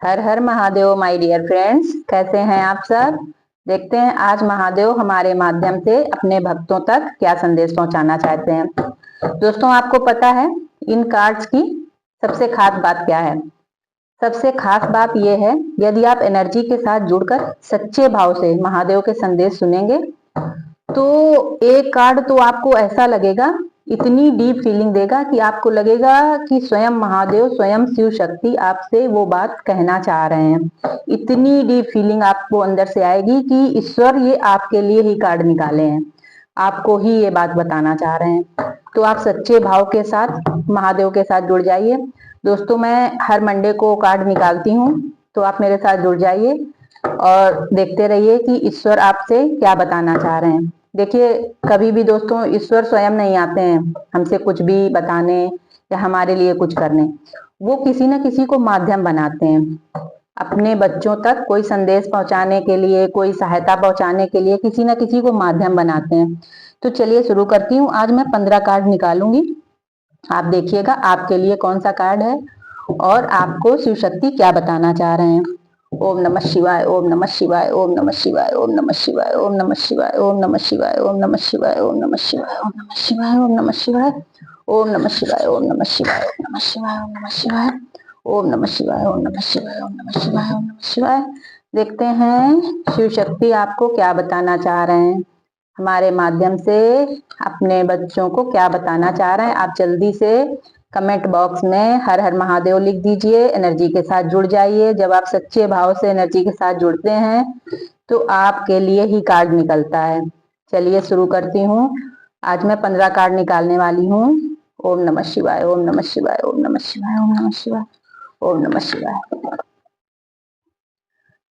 हर हर Mahadev my dear friends, कैसे हैं आप सब। देखते हैं आज महादेव हमारे माध्यम से अपने भक्तों तक क्या संदेश पहुंचाना चाहते हैं। दोस्तों, आपको पता है इन कार्ड्स की सबसे खास बात क्या है। सबसे खास बात यह है, यदि आप एनर्जी के साथ जुड़कर सच्चे भाव से महादेव के संदेश सुनेंगे तो एक कार्ड तो आपको ऐसा लगेगा, इतनी डीप फीलिंग देगा कि आपको लगेगा कि स्वयं महादेव, स्वयं शिव शक्ति आपसे वो बात कहना चाह रहे हैं। इतनी डीप फीलिंग आपको अंदर से आएगी कि ईश्वर ये आपके लिए ही कार्ड निकाले हैं, आपको ही ये बात बताना चाह रहे हैं। तो आप सच्चे भाव के साथ महादेव के साथ जुड़ जाइए। दोस्तों, मैं हर मंडे को कार्ड निकालती हूँ, तो आप मेरे साथ जुड़ जाइए और देखते रहिए कि ईश्वर आपसे क्या बताना चाह रहे हैं। देखिए, कभी भी दोस्तों ईश्वर स्वयं नहीं आते हैं हमसे कुछ भी बताने या हमारे लिए कुछ करने। वो किसी न किसी को माध्यम बनाते हैं अपने बच्चों तक कोई संदेश पहुंचाने के लिए, कोई सहायता पहुंचाने के लिए किसी न किसी को माध्यम बनाते हैं। तो चलिए शुरू करती हूँ। आज मैं 15 कार्ड निकालूंगी। आप देखिएगा आपके लिए कौन सा कार्ड है और आपको शिव शक्ति क्या बताना चाह रहे हैं। ओम नमः शिवाय, ओम नमः शिवाय, ओम नमः शिवाय, ओम नमः शिवाय, ओम नमः शिवाय, ओम नमः शिवाय, ओम नमः शिवाय, ओम नमः शिवाय, ओम नमः शिवाय, ओम नमः शिवाय, ओम नमः शिवाय, ओम नमः शिवाय, ओम नमः शिवाय, ओम नमः शिवाय, ओम नमः शिवाय, ओम नमः शिवाय, ओम नमः शिवाय, ओम नमः शिवाय। देखते हैं शिव शक्ति आपको क्या बताना चाह रहे हैं, हमारे माध्यम से अपने बच्चों को क्या बताना चाह रहे हैं। आप जल्दी से कमेंट बॉक्स में हर हर महादेव लिख दीजिए, एनर्जी के साथ जुड़ जाइए। जब आप सच्चे भाव से एनर्जी के साथ जुड़ते हैं तो आपके लिए ही कार्ड निकलता है। चलिए शुरू करती हूँ। आज मैं 15 कार्ड निकालने वाली हूँ। ओम नमः शिवाय, ओम नमः शिवाय, ओम नमः शिवाय, ओम नमः शिवाय, ओम नमः शिवाय।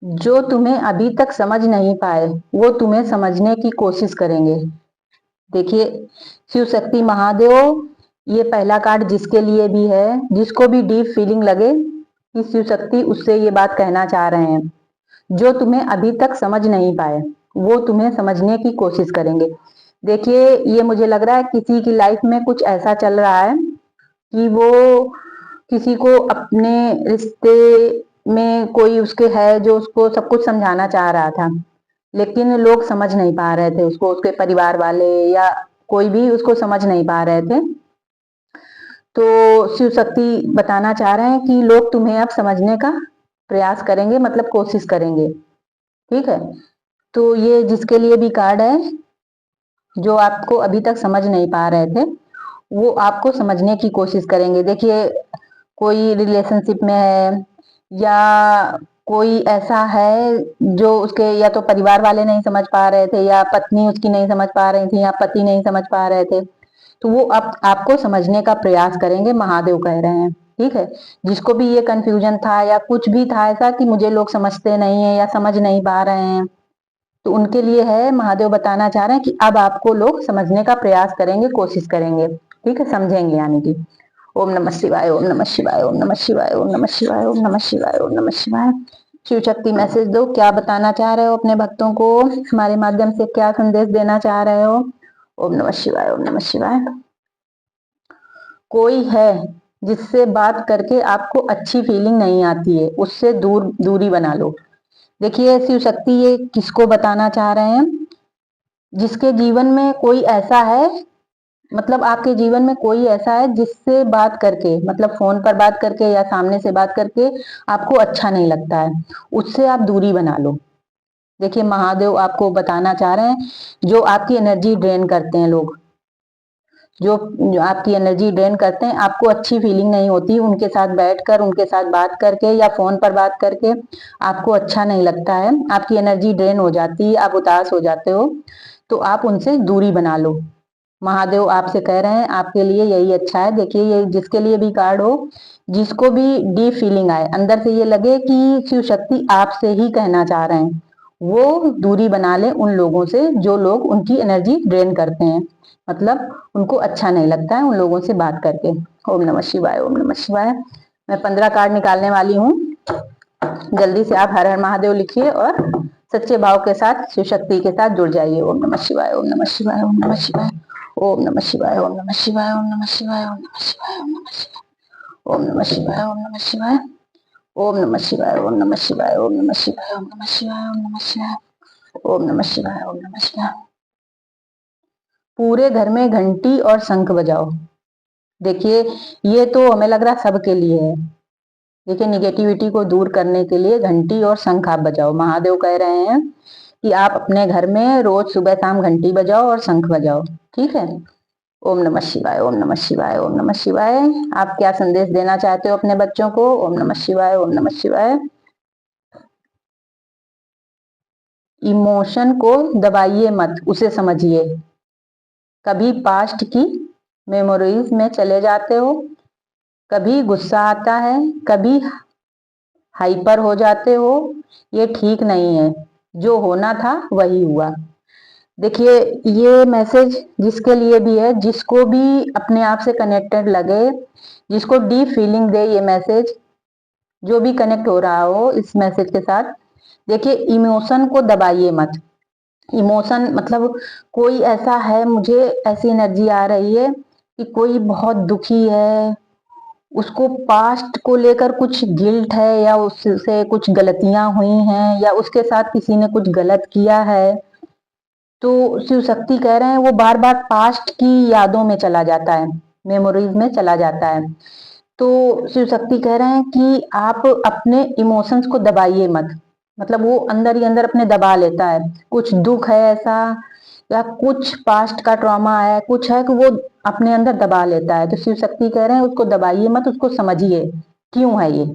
जो तुम्हें अभी तक समझ नहीं पाए वो तुम्हें समझने की कोशिश करेंगे। देखिए, शिव शक्ति महादेव, ये पहला कार्ड जिसके लिए भी है, जिसको भी डीप फीलिंग लगे कि शिव शक्ति उससे ये बात कहना चाह रहे हैं। जो तुम्हें अभी तक समझ नहीं पाए वो तुम्हें समझने की कोशिश करेंगे। देखिए, ये मुझे लग रहा है किसी की लाइफ में कुछ ऐसा चल रहा है कि वो किसी को अपने रिश्ते में कोई उसके है जो उसको सब कुछ समझाना चाह रहा था, लेकिन लोग समझ नहीं पा रहे थे उसको, उसके परिवार वाले या कोई भी उसको समझ नहीं पा रहे थे। तो शिव शक्ति बताना चाह रहे हैं कि लोग तुम्हें अब समझने का प्रयास करेंगे, मतलब कोशिश करेंगे। ठीक है, तो ये जिसके लिए भी कार्ड है, जो आपको अभी तक समझ नहीं पा रहे थे वो आपको समझने की कोशिश करेंगे। देखिए, कोई रिलेशनशिप में है या कोई ऐसा है जो उसके या तो परिवार वाले नहीं समझ पा रहे थे, या पत्नी उसकी नहीं समझ पा रही थी, या पति नहीं समझ पा रहे थे, तो वो अब आपको समझने का प्रयास करेंगे, महादेव कह रहे हैं। ठीक है, जिसको भी ये कंफ्यूजन था या कुछ भी था ऐसा कि मुझे लोग समझते नहीं है या समझ नहीं पा रहे हैं, तो उनके लिए है, महादेव बताना चाह रहे हैं कि अब आपको लोग समझने का प्रयास करेंगे, कोशिश करेंगे। ठीक है, समझेंगे यानी कि। ओम नमः शिवाय, ओम नमः शिवाय, ओम नमः शिवाय, ओम नमः शिवाय, ओम नमः शिवाय, ओम नमः शिवाय। शिव शक्ति मैसेज दो, क्या बताना चाह रहे हो अपने भक्तों को, हमारे माध्यम से क्या संदेश देना चाह रहे हो। ओम नमः शिवाय, ओम नमः शिवाय। कोई है जिससे बात करके आपको अच्छी फीलिंग नहीं आती है, उससे दूरी बना लो। देखिए, शिव शक्ति ये किसको बताना चाह रहे हैं, जिसके जीवन में कोई ऐसा है, मतलब आपके जीवन में कोई ऐसा है जिससे बात करके, मतलब फोन पर बात करके या सामने से बात करके आपको अच्छा नहीं लगता है, उससे आप दूरी बना लो। देखिए, महादेव आपको बताना चाह रहे हैं जो आपकी एनर्जी ड्रेन करते हैं लोग, जो आपकी एनर्जी ड्रेन करते हैं, आपको अच्छी फीलिंग नहीं होती उनके साथ बैठकर, उनके साथ बात करके या फोन पर बात करके आपको अच्छा नहीं लगता है, आपकी एनर्जी ड्रेन हो जाती है, आप उदास हो जाते हो, तो आप उनसे दूरी बना लो। महादेव आपसे कह रहे हैं आपके लिए यही अच्छा है। देखिए, ये जिसके लिए भी कार्ड हो, जिसको भी डीप फीलिंग आए, अंदर से ये लगे कि शिव शक्ति आपसे ही कहना चाह रहे हैं, वो दूरी बना ले उन लोगों से जो लोग उनकी एनर्जी ड्रेन करते हैं, मतलब उनको अच्छा नहीं लगता है उन लोगों से बात करके। ओम नमः शिवाय, ओम नमः शिवाय। मैं 15 कार्ड निकालने वाली हूँ। जल्दी से आप हर हर महादेव लिखिए और सच्चे भाव के साथ शिव शक्ति के साथ जुड़ जाइए। ओम नमः शिवाय, ओम नमः शिवाय, ओम नमः शिवाय, ओम नमः शिवाय, ओम नमः शिवाय, ओम नमः शिवाय, ओम नमः शिवाय, ओम नमः शिवाय, ओम नमः शिवाय, ओम नमः शिवाय। ओम नमः शिवाय, ओम नमः शिवाय, ओम नमः शिवाय, ओम नमः शिवाय, ओम नमः शिवाय, ओम नमः शिवाय, ओम नमः शिवाय। पूरे घर में घंटी और शंख बजाओ। देखिए, ये तो हमें लग रहा सबके लिए है। देखिए, निगेटिविटी को दूर करने के लिए घंटी और शंख आप बजाओ। महादेव कह रहे हैं कि आप अपने घर में रोज सुबह शाम घंटी बजाओ और शंख बजाओ। ठीक है। ओम नमः शिवाय, ओम नमः शिवाय, ओम नमः शिवाय। आप क्या संदेश देना चाहते हो अपने बच्चों को? ओम नमः शिवाय, ओम नमः शिवाय। इमोशन को दबाइए मत, उसे समझिए। कभी पास्ट की मेमोरीज में चले जाते हो, कभी गुस्सा आता है, कभी हाइपर हो जाते हो। ये ठीक नहीं है। जो होना था वही हुआ। देखिए, ये मैसेज जिसके लिए भी है, जिसको भी अपने आप से कनेक्टेड लगे, जिसको डीप फीलिंग दे ये मैसेज, जो भी कनेक्ट हो रहा हो इस मैसेज के साथ। देखिए, इमोशन को दबाइए मत। इमोशन मतलब कोई ऐसा है, मुझे ऐसी एनर्जी आ रही है कि कोई बहुत दुखी है, उसको पास्ट को लेकर कुछ गिल्ट है, या उससे कुछ गलतियां हुई हैं, या उसके साथ किसी ने कुछ गलत किया है। तो शिव शक्ति कह रहे हैं वो बार बार पास्ट की यादों में चला जाता है, मेमोरीज में चला जाता है। तो शिव शक्ति कह रहे हैं कि आप अपने इमोशंस को दबाइए मत। मतलब वो अंदर ही अंदर अपने दबा लेता है। कुछ दुख है ऐसा, या कुछ पास्ट का ट्रॉमा है, कुछ है कि वो अपने अंदर दबा लेता है। तो शिव शक्ति कह रहे हैं उसको दबाइए मत, उसको समझिए क्यों है ये,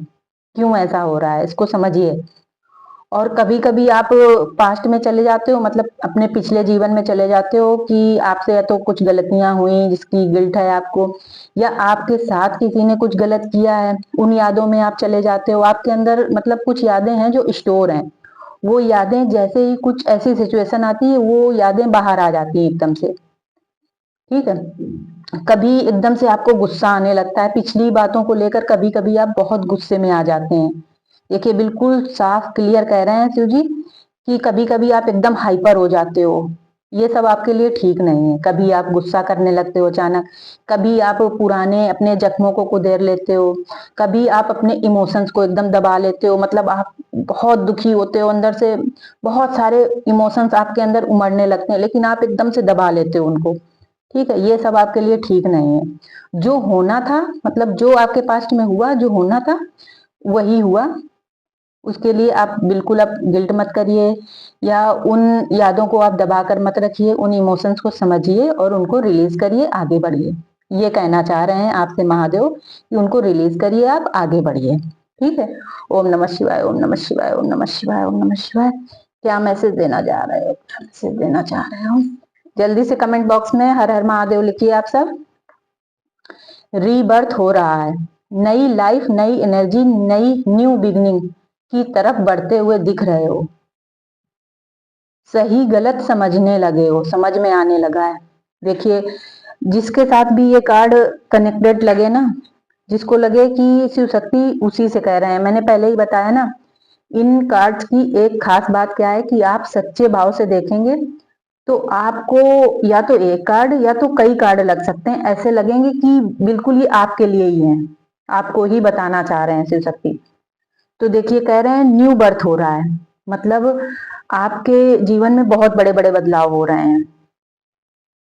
क्यों ऐसा हो रहा है, इसको समझिए। और कभी कभी आप पास्ट में चले जाते हो, मतलब अपने पिछले जीवन में चले जाते हो कि आपसे या तो कुछ गलतियां हुई जिसकी गिल्ट है आपको, या आपके साथ किसी ने कुछ गलत किया है, उन यादों में आप चले जाते हो। आपके अंदर मतलब कुछ यादें हैं जो स्टोर हैं। वो यादें जैसे ही कुछ ऐसी सिचुएशन आती है, वो यादें बाहर आ जाती है एकदम से। ठीक है। कभी एकदम से आपको गुस्सा आने लगता है पिछली बातों को लेकर, कभी कभी आप बहुत गुस्से में आ जाते हैं। देखिए, बिल्कुल साफ क्लियर कह रहे हैं शिव जी कि कभी कभी आप एकदम हाइपर हो जाते हो। ये सब आपके लिए ठीक नहीं है। कभी आप गुस्सा करने लगते हो अचानक, कभी आप पुराने अपने जख्मों को कुदेर लेते हो, कभी आप अपने इमोशंस को एकदम दबा लेते हो। मतलब आप बहुत दुखी होते हो अंदर से, बहुत सारे इमोशंस आपके अंदर उमड़ने लगते हैं, लेकिन आप एकदम से दबा लेते हो उनको। ठीक है। ये सब आपके लिए ठीक नहीं है। जो होना था, मतलब जो आपके पास्ट में हुआ, जो होना था वही हुआ। उसके लिए आप बिल्कुल आप गिल्ट मत करिए, या उन यादों को आप दबा कर मत रखिए। उन इमोशंस को समझिए और उनको रिलीज करिए, आगे बढ़िए। ये कहना चाह रहे हैं आपसे महादेव कि उनको रिलीज करिए, आप आगे बढ़िए। ठीक है। ओम नमः शिवाय, ओम नमः शिवाय, ओम नमः शिवाय, ओम नमः शिवाय। क्या मैसेज देना चाह रहे हो? क्या मैसेज देना चाह रहे हो? जल्दी से कमेंट बॉक्स में हर हर महादेव लिखिए आप सब। रीबर्थ हो रहा है, नई लाइफ, नई एनर्जी, नई न्यू बिगनिंग की तरफ बढ़ते हुए दिख रहे हो। सही गलत समझने लगे हो, समझ में आने लगा है। देखिए, जिसके साथ भी ये कार्ड कनेक्टेड लगे ना, जिसको लगे कि शिव शक्ति उसी से कह रहे हैं। मैंने पहले ही बताया ना, इन कार्ड्स की एक खास बात क्या है कि आप सच्चे भाव से देखेंगे तो आपको या तो एक कार्ड या तो कई कार्ड लग सकते हैं, ऐसे लगेंगे कि बिल्कुल ये आपके लिए ही है, आपको ही बताना चाह रहे हैं शिव शक्ति। तो देखिए, कह रहे हैं न्यू बर्थ हो रहा है, मतलब आपके जीवन में बहुत बड़े बड़े बदलाव हो रहे हैं।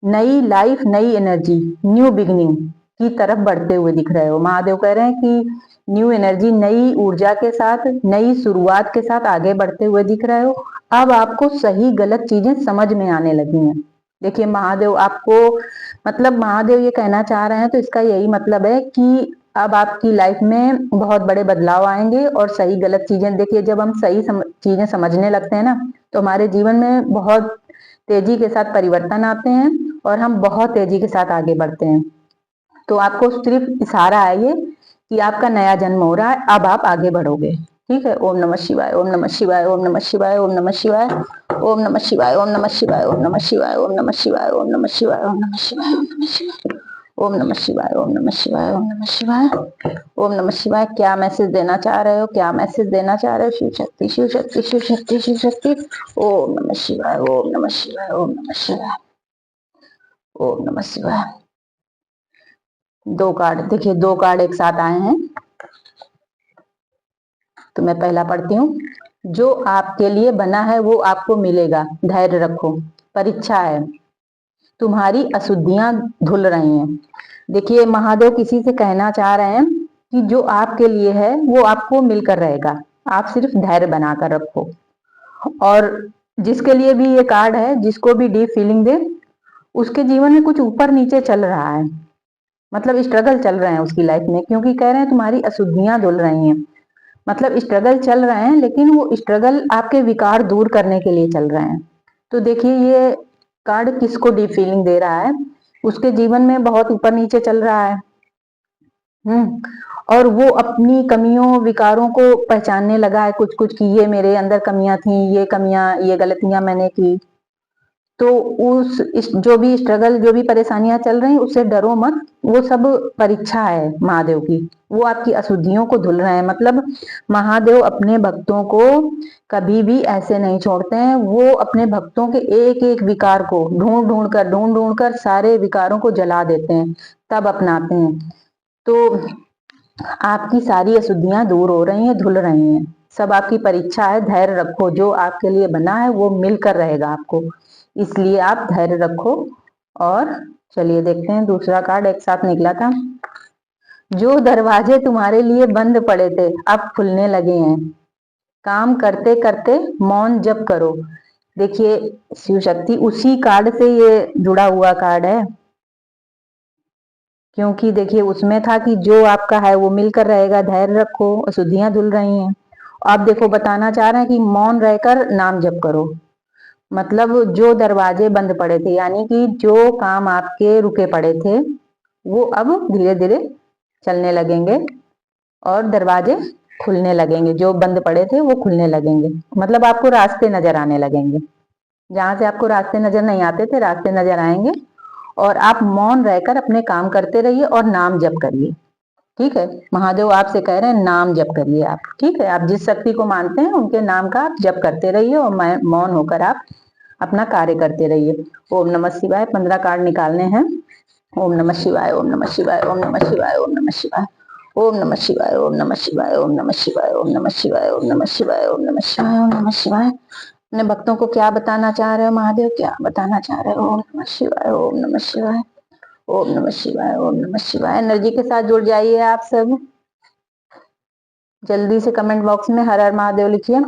नई लाइफ, नई एनर्जी, न्यू बिगनिंग की तरफ बढ़ते हुए दिख रहे हो। महादेव कह रहे हैं कि न्यू एनर्जी, नई ऊर्जा के साथ, नई शुरुआत के साथ आगे बढ़ते हुए दिख रहे हो। अब आपको सही गलत चीजें समझ में आने लगी हैं। देखिए, महादेव आपको, मतलब महादेव ये कहना चाह रहे हैं, तो इसका यही मतलब है कि अब आपकी लाइफ में बहुत बड़े बदलाव आएंगे और सही गलत चीजें। देखिए, जब हम सही चीजें समझने लगते हैं ना, तो हमारे जीवन में बहुत तेजी के साथ परिवर्तन आते हैं और हम बहुत तेजी के साथ आगे बढ़ते हैं। तो आपको सिर्फ इशारा है ये कि आपका नया जन्म हो रहा है, अब आप आगे बढ़ोगे। ठीक है। ओम नमः शिवाय, ओम नमः शिवाय, ओम नमः शिवाय, ओम नमः शिवाय, ओम नमः शिवाय, ओम नमः शिवाय, ओम नमः शिवाय, ओम नमः शिवाय, ओम नमः शिवाय, ओम नमः शिवाय, ओम नमः शिवाय, ओम नमः शिवाय, ओम नमः शिवाय, ओम नमः शिवाय, ओम नमः शिवाय। क्या मैसेज देना चाह रहे हो? क्या मैसेज देना चाह रहे हो? शिव शक्ति, शिव शक्ति, शिव शक्ति, शिव शक्ति। ओम नमः शिवाय, ओम नमः शिवाय, ओम नमः शिवाय, ओम नमः शिवाय। दो कार्ड देखिए, दो कार्ड एक साथ आए हैं। तो मैं पहला पढ़ती हूँ। जो आपके लिए बना है वो आपको मिलेगा, धैर्य रखो। परीक्षा है, तुम्हारी अशुद्धियां धुल रही हैं। देखिए, महादेव किसी से कहना चाह रहे हैं कि जो आपके लिए है वो आपको मिलकर रहेगा, आप सिर्फ धैर्य बनाकर रखो। और जिसके लिए भी ये कार्ड है, जिसको भी डीप फीलिंग दे, उसके जीवन में कुछ ऊपर नीचे चल रहा है, मतलब स्ट्रगल चल रहे हैं उसकी लाइफ में, क्योंकि कह रहे हैं तुम्हारी अशुद्धियां धुल रही हैं। मतलब स्ट्रगल चल रहे हैं, लेकिन वो स्ट्रगल आपके विकार दूर करने के लिए चल रहे हैं। तो देखिए, ये कार्ड किसको डीप फीलिंग दे रहा है, उसके जीवन में बहुत ऊपर नीचे चल रहा है। और वो अपनी कमियों विकारों को पहचानने लगा है कुछ कुछ, कि ये मेरे अंदर कमियां थी, ये कमियां, ये गलतियां मैंने की। तो जो भी स्ट्रगल, जो भी परेशानियां चल रही, उससे डरो मत। वो सब परीक्षा है महादेव की। वो आपकी अशुद्धियों को धुल रहे हैं। मतलब महादेव अपने भक्तों को कभी भी ऐसे नहीं छोड़ते हैं। वो अपने भक्तों के एक एक विकार को ढूंढ ढूंढ कर सारे विकारों को जला देते हैं, तब अपनाते हैं। तो आपकी सारी अशुद्धियां दूर हो रही हैं, धुल रही हैं। सब आपकी परीक्षा है, धैर्य रखो। जो आपके लिए बना है वो मिलकर रहेगा आपको, इसलिए आप धैर्य रखो। और चलिए देखते हैं, दूसरा कार्ड एक साथ निकला था। जो दरवाजे तुम्हारे लिए बंद पड़े थे अब खुलने लगे हैं। काम करते करते मौन जप करो। देखिए, शिव शक्ति उसी कार्ड से ये जुड़ा हुआ कार्ड है, क्योंकि देखिए उसमें था कि जो आपका है वो मिलकर रहेगा, धैर्य रखो, अशुद्धियां धुल रही हैं। आप देखो बताना चाह रहे हैं कि मौन रहकर नाम जप करो। मतलब जो दरवाजे बंद पड़े थे, यानी कि जो काम आपके रुके पड़े थे, वो अब धीरे धीरे चलने लगेंगे और दरवाजे खुलने लगेंगे। जो बंद पड़े थे वो खुलने लगेंगे। मतलब आपको रास्ते नजर आने लगेंगे। जहां से आपको रास्ते नजर नहीं आते थे, रास्ते नजर आएंगे। और आप मौन रहकर अपने काम करते रहिए और नाम जप करिए। ठीक है, महादेव आपसे कह रहे हैं नाम जप करिए आप। ठीक है, आप जिस शक्ति को मानते हैं उनके नाम का आप जप करते रहिए और मौन होकर आप अपना कार्य करते रहिए। ओम नमः शिवाय। 15 कार्ड निकालने हैं। ओम नमः शिवाय, ओम नमः शिवाय, ओम नमः शिवाय, ओम नमः शिवाय, ओम नमः शिवाय, ओम नमः शिवाय, ओम नमः शिवाय, ओम नमः शिवाय, ओम नमः शिवाय, ओम नमः शिवाय, ओम नमः शिवाय। अपने भक्तों को क्या बताना चाह रहे हो महादेव, क्या बताना चाह रहे हो? ओम नमः शिवाय, ओम नमः शिवाय, ओम नमः शिवाय, ओम नमः शिवाय। एनर्जी के साथ जुड़ जाइए आप सब। जल्दी से कमेंट बॉक्स में हर हर महादेव लिखिए।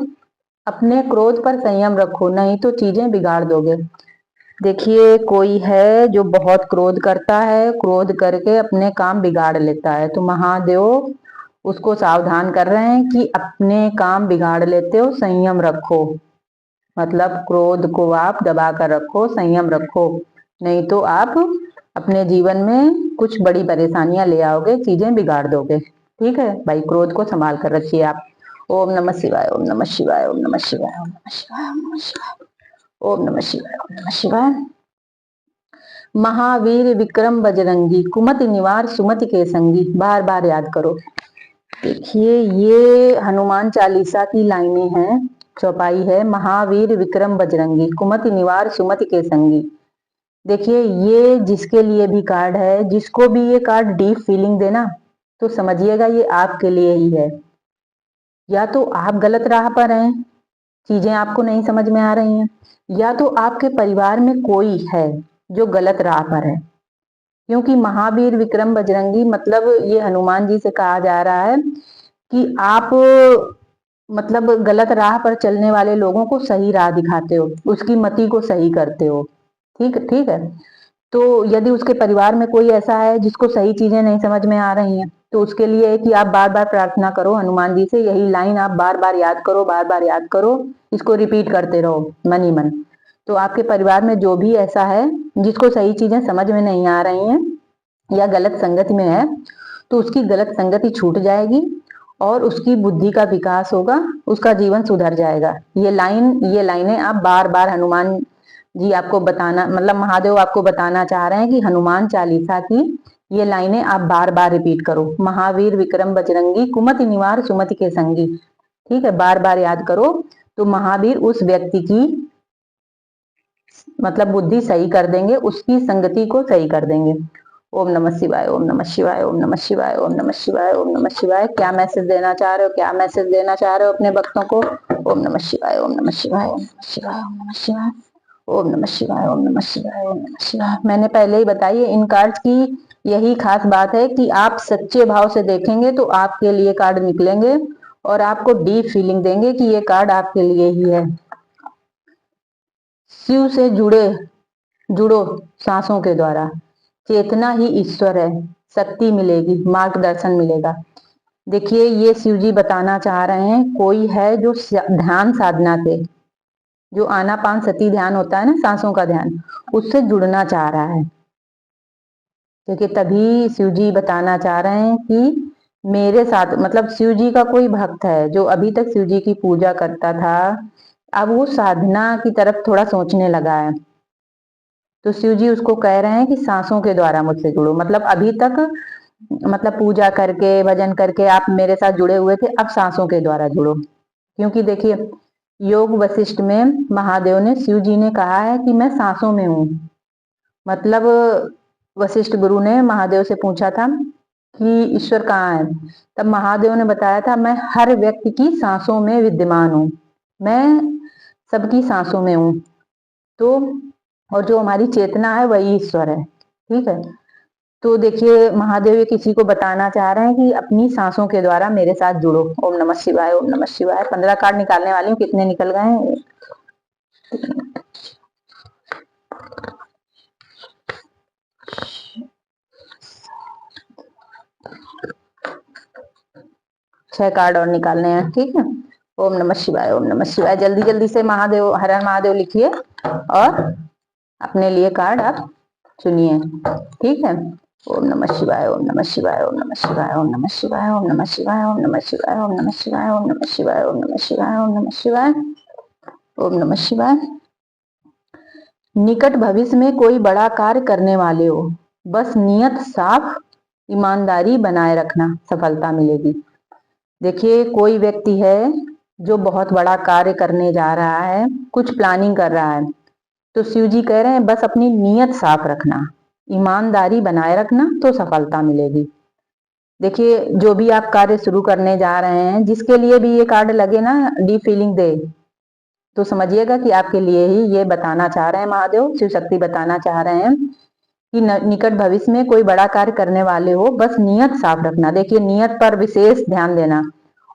अपने क्रोध पर संयम रखो, नहीं तो चीजें बिगाड़ दोगे। देखिए, कोई है जो बहुत क्रोध करता है, क्रोध करके अपने काम बिगाड़ लेता है। तो महादेव उसको सावधान कर रहे हैं कि अपने काम बिगाड़ लेते हो, संयम रखो। मतलब क्रोध को आप दबा कर रखो, संयम रखो, नहीं तो आप अपने जीवन में कुछ बड़ी परेशानियां ले आओगे, चीजें बिगाड़ दोगे। ठीक है भाई, क्रोध को संभाल कर रखिए आप। ओम नमः शिवाय, ओम नमः शिवाय, ओम नमः शिवाय, ओम नमः शिवाय, ओम नमः शिवाय, ओम नमः शिवाय, ओम नमः शिवाय। महावीर विक्रम बजरंगी, कुमति निवार सुमति के संगी। बार बार याद करो। देखिए, ये हनुमान चालीसा की लाइनें हैं, चौपाई है। महावीर विक्रम बजरंगी, कुमति निवार सुमति के संगी। देखिए, ये जिसके लिए भी कार्ड है, जिसको भी ये कार्ड डीप फीलिंग देना, तो समझिएगा ये आपके लिए ही है। या तो आप गलत राह पर हैं, चीजें आपको नहीं समझ में आ रही हैं, या तो आपके परिवार में कोई है जो गलत राह पर है। क्योंकि महावीर विक्रम बजरंगी मतलब ये हनुमान जी से कहा जा रहा है कि आप मतलब गलत राह पर चलने वाले लोगों को सही राह दिखाते हो, उसकी मति को सही करते हो। ठीक ठीक है। तो यदि उसके परिवार में कोई ऐसा है जिसको सही चीजें नहीं समझ में आ रही हैं, तो उसके लिए है कि आप बार बार प्रार्थना करो हनुमान जी से। यही लाइन आप बार बार याद करो, बार बार याद करो, इसको रिपीट करते रहो मन ही मन। तो आपके परिवार में जो भी ऐसा है जिसको सही चीजें समझ में नहीं आ रही हैं या गलत संगति में है, तो उसकी गलत संगति छूट जाएगी और उसकी बुद्धि का विकास होगा, उसका जीवन सुधर जाएगा। ये लाइनें आप बार बार हनुमान जी आपको बताना, मतलब महादेव आपको बताना चाह रहे हैं कि हनुमान चालीसा की ये लाइनें आप बार बार रिपीट करो। महावीर विक्रम बजरंगी, कुमति निवार सुमति के संगी। ठीक है, बार बार याद करो, तो महावीर उस व्यक्ति की मतलब बुद्धि सही कर देंगे, उसकी संगति को सही कर देंगे। ओम नमः शिवाय, ओम नमः शिवाय, ओम नमः शिवाय, ओम नमः शिवाय, ओम नमः शिवाय। क्या मैसेज देना चाह रहे हो, क्या मैसेज देना चाह रहे हो अपने भक्तों को? ओम नमः शिवाय, ओम नमः शिवाय, ओम नमः शिवाय, ओम नमः शिवाय, ओम नमः शिवाय, ओम नमः शिवाय, ओम नमः शिवाय। मैंने पहले ही बताई इन कार्ड्स की यही खास बात है कि आप सच्चे भाव से देखेंगे तो आपके लिए कार्ड निकलेंगे और आपको डीप फीलिंग देंगे कि ये कार्ड आपके लिए ही है। शिव से जुड़ो सांसों के द्वारा, चेतना ही ईश्वर है, शक्ति मिलेगी, मार्गदर्शन मिलेगा। देखिए ये शिव जी बताना चाह रहे हैं कोई है जो ध्यान साधना से, जो आनापान सती ध्यान होता है ना, सांसों का ध्यान, उससे जुड़ना चाह रहा है। क्योंकि तभी शिव जी बताना चाह रहे हैं कि मेरे साथ, मतलब शिव जी का कोई भक्त है जो अभी तक शिव जी की पूजा करता था, अब वो साधना की तरफ थोड़ा सोचने लगा है, तो शिव जी उसको कह रहे हैं कि सांसों के द्वारा मुझसे जुड़ो। मतलब अभी तक, मतलब पूजा करके भजन करके आप मेरे साथ जुड़े हुए थे, अब सांसों के द्वारा जुड़ो। क्योंकि देखिए योग वशिष्ठ में महादेव ने, शिव जी ने कहा है कि मैं सांसों में हूँ। मतलब वशिष्ठ गुरु ने महादेव से पूछा था कि ईश्वर कहाँ है, तब महादेव ने बताया था मैं हर व्यक्ति की सांसों में विद्यमान हूँ, मैं सबकी सांसों में हूँ। तो और जो हमारी चेतना है वही ईश्वर है, ठीक है। तो देखिए महादेव ये किसी को बताना चाह रहे हैं कि अपनी सांसों के द्वारा मेरे साथ जुड़ो। ओम नमः शिवाय, ओम नमः शिवाय। 15 कार्ड निकालने वाली हूँ, कितने निकल गए हैं? 6 कार्ड और निकालने हैं, ठीक है। ओम नमः शिवाय, ओम नमः शिवाय। जल्दी जल्दी से महादेव, हर हर महादेव लिखिए और अपने लिए कार्ड आप चुनिए, ठीक है। ओम नमः शिवाय, ओम नमः शिवाय, ओम नमः शिवाय, ओम नमः शिवाय, ओम नमः शिवाय, ओम नमः शिवाय, ओम नमः शिवाय, ओम नमः शिवाय, ओम नमः शिवाय, ओम नमः शिवाय, ओम नमः शिवाय। निकट भविष्य में कोई बड़ा कार्य करने वाले हो, बस नियत साफ, ईमानदारी बनाए रखना, सफलता मिलेगी। देखिए कोई व्यक्ति है जो बहुत बड़ा कार्य करने जा रहा है, कुछ प्लानिंग कर रहा है, तो शिव जी कह रहे हैं बस अपनी नीयत साफ रखना, ईमानदारी बनाए रखना, तो सफलता मिलेगी। देखिए जो भी आप कार्य शुरू करने जा रहे हैं, जिसके लिए भी ये कार्ड लगे ना, डीप फीलिंग दे, तो समझिएगा कि आपके लिए ही ये बताना चाह रहे हैं महादेव, शिव शक्ति बताना चाह रहे हैं कि निकट भविष्य में कोई बड़ा कार्य करने वाले हो, बस नियत साफ रखना। देखिए नियत पर विशेष ध्यान देना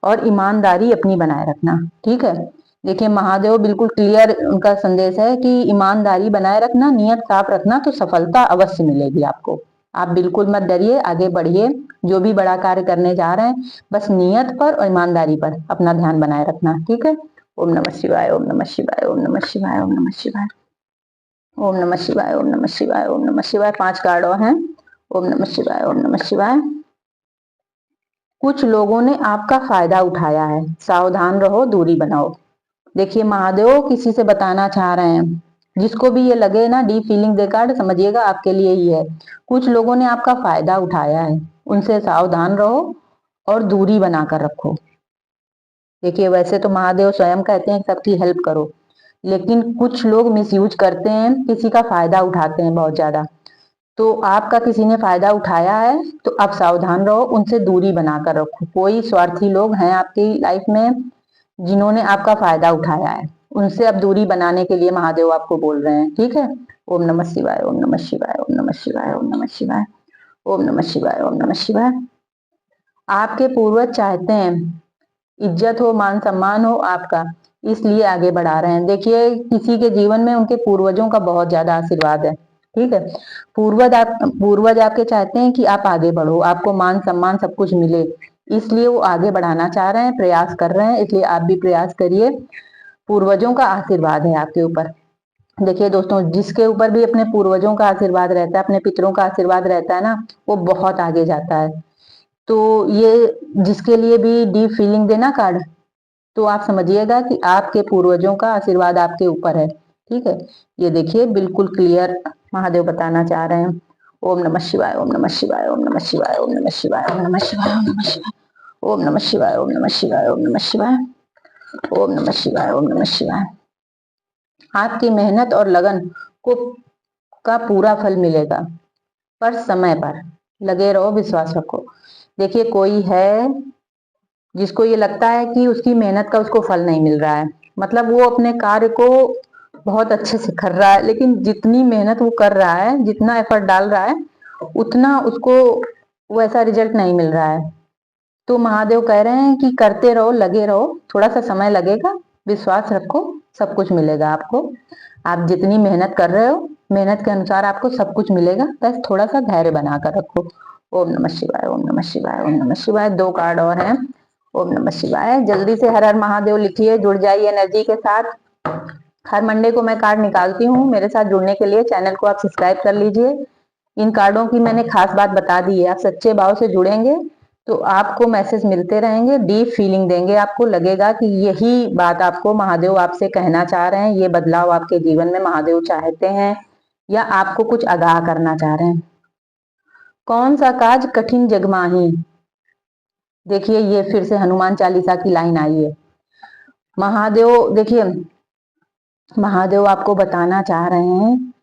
और ईमानदारी अपनी बनाए रखना, ठीक है। देखिए महादेव बिल्कुल क्लियर उनका संदेश है कि ईमानदारी बनाए रखना, नियत साफ रखना, तो सफलता अवश्य मिलेगी आपको। आप बिल्कुल मत डरिए, आगे बढ़िए। जो भी बड़ा कार्य करने जा रहे हैं, बस नियत पर और ईमानदारी पर अपना ध्यान बनाए रखना, ठीक है। ओम नमः शिवाय, ओम नमः शिवाय, ओम नमः शिवाय, ओम नमः शिवाय, ओम नमः शिवाय, ओम नमः शिवाय, ओम नमः शिवाय। 5 कार्ड और हैं। ओम नमः शिवाय, ओम नमः शिवाय। कुछ लोगों ने आपका फायदा उठाया है, सावधान रहो, दूरी बनाओ। देखिए महादेव किसी से बताना चाह रहे हैं, जिसको भी ये लगे ना डीप फीलिंग दे कार्ड, समझिएगा आपके लिए ही है। कुछ लोगों ने आपका फायदा उठाया है, उनसे सावधान रहो और दूरी बनाकर रखो। देखिए वैसे तो महादेव स्वयं कहते हैं सबकी हेल्प करो, लेकिन कुछ लोग मिसयूज करते हैं, किसी का फायदा उठाते हैं बहुत ज्यादा। तो आपका किसी ने फायदा उठाया है तो आप सावधान रहो, उनसे दूरी बनाकर रखो। कोई स्वार्थी लोग हैं आपकी लाइफ में जिन्होंने आपका फायदा उठाया है, उनसे अब दूरी बनाने के लिए महादेव आपको बोल रहे हैं, ठीक है। ओम नमः शिवाय, ओम नमः शिवाय, ओम नमः शिवाय, ओम नमः शिवाय, ओम नमः शिवाय, ओम नमः शिवाय। आपके पूर्वज चाहते हैं इज्जत हो, मान सम्मान हो आपका, इसलिए आगे बढ़ा रहे हैं। देखिए किसी के जीवन में उनके पूर्वजों का बहुत ज्यादा आशीर्वाद है, ठीक है। पूर्वज आपके चाहते हैं कि आप आगे बढ़ो, आपको मान सम्मान सब कुछ मिले, इसलिए वो आगे बढ़ाना चाह रहे हैं, प्रयास कर रहे हैं, इसलिए आप भी प्रयास करिए। पूर्वजों का आशीर्वाद है आपके ऊपर। देखिए दोस्तों जिसके ऊपर भी अपने पूर्वजों का आशीर्वाद रहता है, अपने पितरों का आशीर्वाद रहता है ना, वो बहुत आगे जाता है। तो ये जिसके लिए भी डीप फीलिंग देना कार्ड, तो आप समझिएगा कि आपके पूर्वजों का आशीर्वाद आपके ऊपर है, ठीक है। ये देखिए बिल्कुल क्लियर महादेव बताना चाह रहे हैं। ओम नमः शिवाय, ओम नमः शिवाय, ओम नमः शिवाय, ओम नमः शिवाय, ओम नमः शिवाय, ओम नमः शिवाय, ओम नमः शिवाय, ओम नमः शिवाय, ओम नमः शिवाय, ओम नमः शिवाय, ओम नमः शिवाय। आपकी मेहनत और लगन को का पूरा फल मिलेगा। पर समय पर लगे रहो, विश्वास रखो। देखिए कोई है जिसको ये लगता है कि उसकी मेहनत का उसको फल नहीं मिल रहा है, मतलब वो अपने कार्य को बहुत अच्छे से कर रहा है, लेकिन जितनी मेहनत वो कर रहा है, जितना एफर्ट डाल रहा है, उतना उसको वैसा रिजल्ट नहीं मिल रहा है। तो महादेव कह रहे हैं कि करते रहो, लगे रहो, थोड़ा सा समय लगेगा, विश्वास रखो, सब कुछ मिलेगा आपको। आप जितनी मेहनत कर रहे हो, मेहनत के अनुसार आपको सब कुछ मिलेगा, बस थोड़ा सा धैर्य बनाकर रखो। ओम नमः शिवाय, ओम नमः शिवाय, ओम नमः शिवाय। 2 कार्ड और हैं। ओम नमः शिवाय। जल्दी से हर हर महादेव लिखिए, जुड़ जाइए एनर्जी के साथ। हर मंडे को मैं कार्ड निकालती हूँ। मेरे साथ जुड़ने के लिए चैनल को आप सब्सक्राइब कर लीजिए। इन कार्डों की मैंने खास बात बता दी है, आप सच्चे भाव से जुड़ेंगे तो आपको मैसेज मिलते रहेंगे, डीप फीलिंग देंगे, आपको लगेगा कि यही बात आपको महादेव आपसे कहना चाह रहे हैं, ये बदलाव आपके जीवन में महादेव चाहते हैं या आपको कुछ आगाह करना चाह रहे हैं। कौन सा काज कठिन जगमाही। देखिए ये फिर से हनुमान चालीसा की लाइन आई है। महादेव, देखिए महादेव आपको बताना चाह रहे हैं,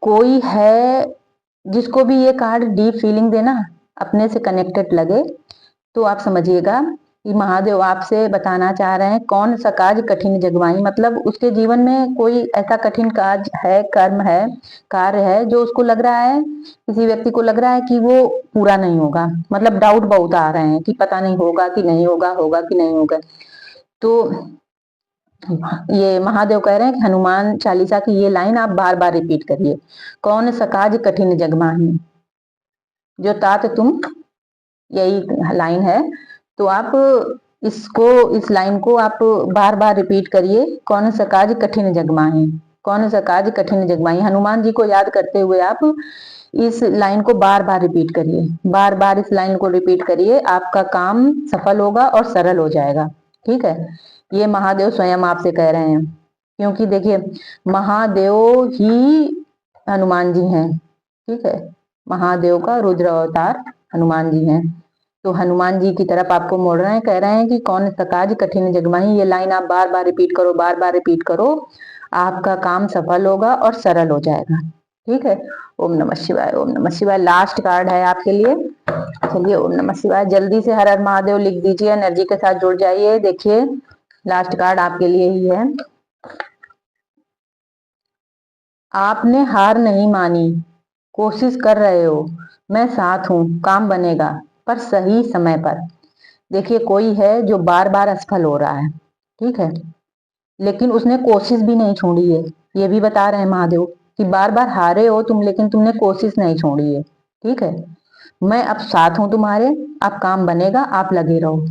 कोई है जिसको भी ये कार्ड डीप फीलिंग देना, अपने से कनेक्टेड लगे, तो आप समझिएगा कि महादेव आपसे बताना चाह रहे हैं कौन सा काज कठिन जगवाई, मतलब उसके जीवन में कोई ऐसा कठिन काज है, कर्म है, कार्य है जो उसको लग रहा है, किसी व्यक्ति को लग रहा है कि वो पूरा नहीं होगा, मतलब डाउट बहुत आ रहे हैं कि पता नहीं होगा कि नहीं होगा, होगा कि नहीं होगा। तो ये महादेव कह रहे हैं कि हनुमान चालीसा की ये लाइन आप बार बार रिपीट करिए, कौन सा काज कठिन जगमाही। जो तात तुम, यही लाइन है। तो आप इसको, इस लाइन को आप बार बार रिपीट करिए, कौन सा काज कठिन जगमाही, कौन सा काज कठिन जगमाही। हनुमान जी को याद करते हुए आप इस लाइन को बार बार रिपीट करिए, बार बार इस लाइन को रिपीट करिए, आपका काम सफल होगा और सरल हो जाएगा। ठीक है, ये महादेव स्वयं आपसे कह रहे हैं, क्योंकि देखिए महादेव ही हनुमान जी हैं। ठीक है, महादेव का रुद्र अवतार हनुमान जी हैं। तो हनुमान जी की तरफ आपको मोड़ रहे हैं, कह रहे हैं कि कौन सा काज कठिन जगमाही। ये लाइन आप बार बार रिपीट करो, बार बार रिपीट करो, आपका काम सफल होगा और सरल हो जाएगा। ठीक है, ओम नमः शिवाय, ओम नमः शिवाय। लास्ट कार्ड है आपके लिए। चलिए, ओम नमः शिवाय। जल्दी से हर हर महादेव लिख दीजिए, एनर्जी के साथ जुड़ जाइए। देखिए लास्ट कार्ड आपके लिए ही है। आपने हार नहीं मानी, कोशिश कर रहे हो, मैं साथ हूं, काम बनेगा, पर सही समय पर। देखिए कोई है जो बार बार असफल हो रहा है, ठीक है, लेकिन उसने कोशिश भी नहीं छोड़ी है। ये भी बता रहे हैं महादेव कि बार बार हारे हो तुम, लेकिन तुमने कोशिश नहीं छोड़ी है। ठीक है, मैं अब साथ हूं तुम्हारे, अब काम बनेगा, आप लगे रहो।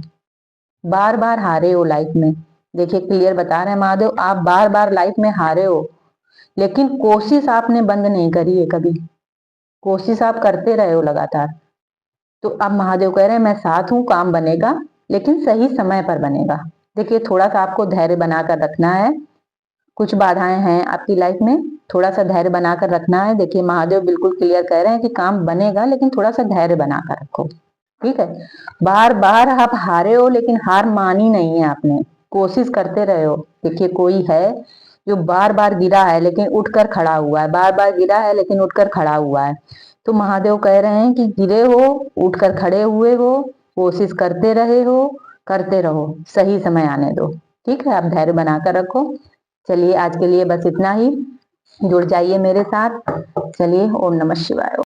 बार बार हारे हो लाइफ में, देखिए क्लियर बता रहे हैं महादेव, आप बार बार लाइफ में हारे हो, लेकिन कोशिश आपने बंद नहीं करी है कभी, कोशिश आप करते रहे हो लगातार। तो अब महादेव कह रहे हैं मैं साथ हूं, काम बनेगा, लेकिन सही समय पर बनेगा। देखिए थोड़ा सा आपको धैर्य बनाकर रखना है, कुछ बाधाएं हैं आपकी लाइफ में, थोड़ा सा धैर्य बनाकर रखना है। देखिए महादेव बिल्कुल क्लियर कह रहे हैं कि काम बनेगा, लेकिन थोड़ा सा धैर्य बनाकर रखो। ठीक है, बार बार आप हारे हो, लेकिन हार मानी नहीं है आपने, कोशिश करते रहे हो। देखिए कोई है जो बार बार गिरा है लेकिन उठकर खड़ा हुआ है, बार बार गिरा है लेकिन उठकर खड़ा हुआ है। तो महादेव कह रहे हैं कि गिरे हो, उठकर खड़े हुए हो, कोशिश करते रहे हो, करते रहो, सही समय आने दो। ठीक है, आप धैर्य बनाकर रखो। चलिए आज के लिए बस इतना ही, जुड़ जाइए मेरे साथ। चलिए, ओम नमः शिवाय।